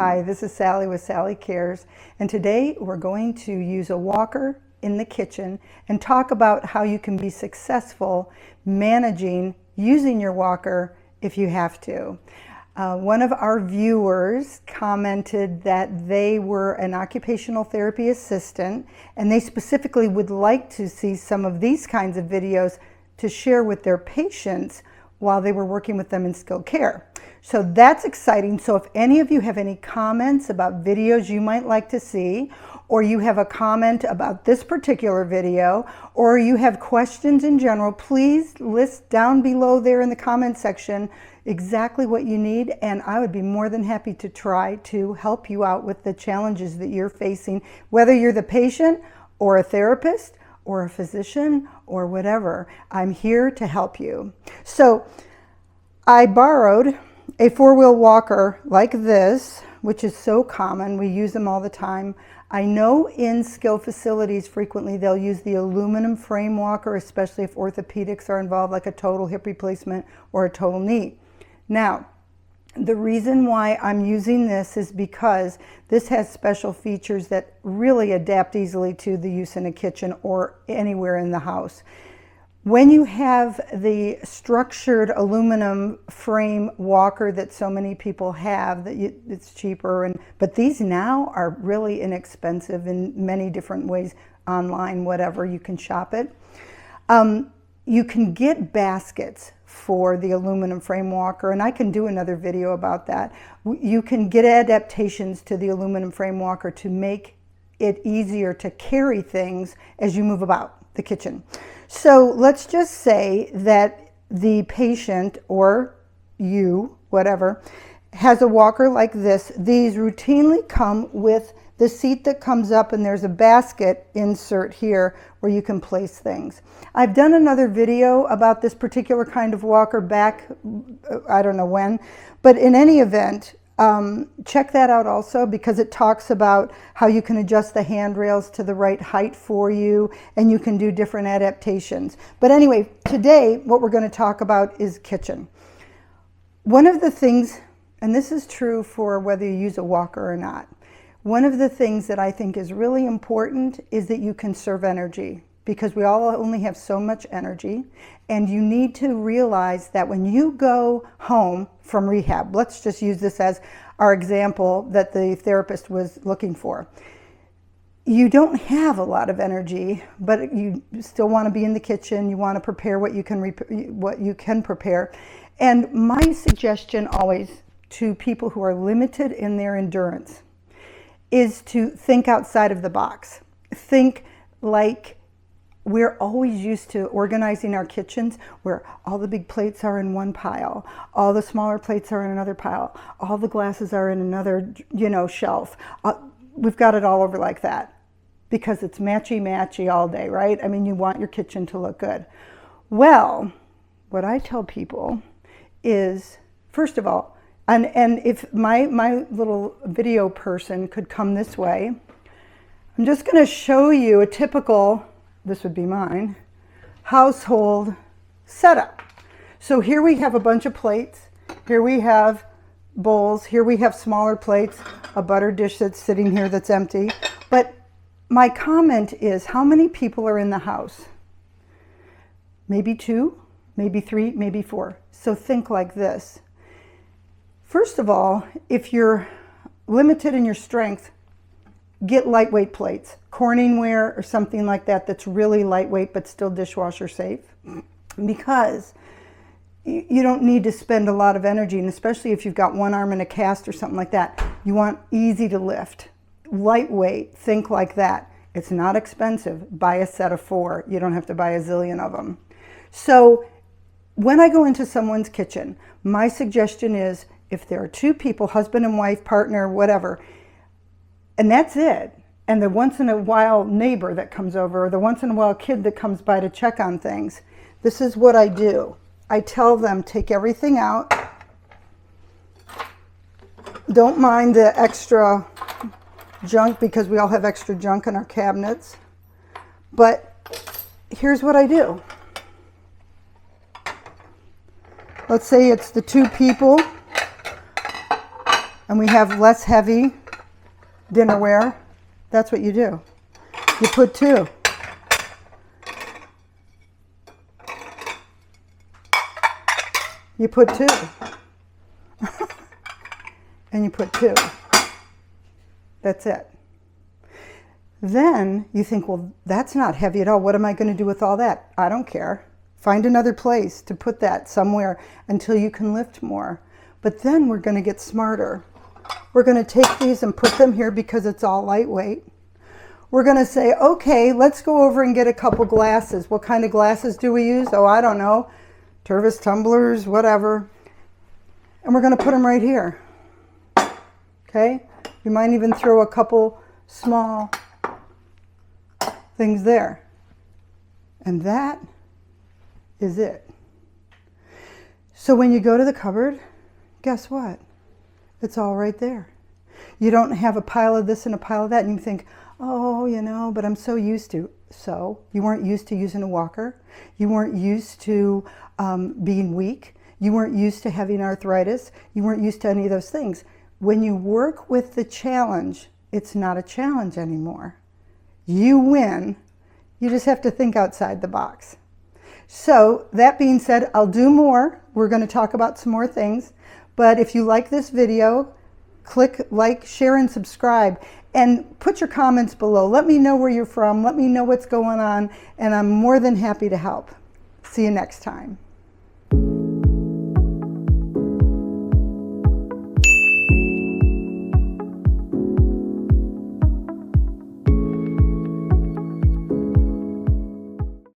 Hi, this is Sally with ItsSallyCares, and today we're going to use a walker in the kitchen and talk about how you can be successful managing using your walker if you have to. One of our viewers commented that they were an occupational therapy assistant and they specifically would like to see some of these kinds of videos to share with their patients while they were working with them in skilled care. So that's exciting. So if any of you have any comments about videos you might like to see, or you have a comment about this particular video, or you have questions in general, please list down below there in the comment section exactly what you need, and I would be more than happy to try to help you out with the challenges that you're facing, whether you're the patient or a therapist or a physician or whatever. I'm here to help you. So I borrowed a four-wheel walker like this, which is so common. We use them all the time. I know in skilled facilities frequently they'll use the aluminum frame walker, especially if orthopedics are involved, like a total hip replacement or a total knee. Now, the reason why I'm using this is because this has special features that really adapt easily to the use in a kitchen or anywhere in the house. When you have the structured aluminum frame walker that so many people have, it's cheaper, but these now are really inexpensive in many different ways, online, whatever, you can shop it. You can get baskets for the aluminum frame walker, and I can do another video about that. You can get adaptations to the aluminum frame walker to make it easier to carry things as you move about the kitchen. So let's just say that the patient, or you, whatever, has a walker like this. These routinely come with the seat that comes up, and there's a basket insert here where you can place things. I've done another video about this particular kind of walker back, I don't know when, but in any event, check that out also, because it talks about how you can adjust the handrails to the right height for you, and you can do different adaptations. But anyway, today what we're going to talk about is kitchen. One of the things, and this is true for whether you use a walker or not, one of the things that I think is really important is that you conserve energy, because we all only have so much energy, and you need to realize that when you go home from rehab, let's just use this as our example that the therapist was looking for. You don't have a lot of energy, but you still want to be in the kitchen. You want to prepare what you can prepare. And my suggestion always to people who are limited in their endurance is to think outside of the box. Think like we're always used to organizing our kitchens where all the big plates are in one pile, all the smaller plates are in another pile, all the glasses are in another, shelf. We've got it all over like that because it's matchy-matchy all day, right? I mean, you want your kitchen to look good. Well, what I tell people is, first of all, and if my little video person could come this way, I'm just going to show you a typical, this would be mine, household setup. So here we have a bunch of plates. Here we have bowls. Here we have smaller plates, a butter dish that's sitting here that's empty. But my comment is, how many people are in the house? Maybe 2, maybe 3, maybe 4. So think like this. First of all, if you're limited in your strength, get lightweight plates, Corningware or something like that that's really lightweight but still dishwasher safe, because you don't need to spend a lot of energy, and especially if you've got one arm in a cast or something like that, you want easy to lift. Lightweight, think like that. It's not expensive. Buy a set of 4. You don't have to buy a zillion of them. So when I go into someone's kitchen, my suggestion is, if there are 2 people, husband and wife, partner, whatever, and that's it, and the once in a while neighbor that comes over, or the once in a while kid that comes by to check on things, this is what I do. I tell them, take everything out. Don't mind the extra junk, because we all have extra junk in our cabinets. But here's what I do. Let's say it's the 2 people. and we have less heavy dinnerware, that's what you do. You put 2. You put 2. And you put 2. That's it. Then you think, well, that's not heavy at all. What am I going to do with all that? I don't care. Find another place to put that somewhere until you can lift more. But then we're going to get smarter. We're going to take these and put them here because it's all lightweight. We're going to say, okay, let's go over and get a couple glasses. What kind of glasses do we use? Oh, I don't know. Tervis tumblers, whatever. And we're going to put them right here. Okay? You might even throw a couple small things there. And that is it. So when you go to the cupboard, guess what? It's all right there. You don't have a pile of this and a pile of that, and you think, oh, you know, but I'm so used to. So you weren't used to using a walker. You weren't used to being weak. You weren't used to having arthritis. You weren't used to any of those things. When you work with the challenge, it's not a challenge anymore. You win. You just have to think outside the box. So that being said, I'll do more. We're going to talk about some more things. But if you like this video, click like, share, and subscribe. And put your comments below. Let me know where you're from. Let me know what's going on. And I'm more than happy to help. See you next time.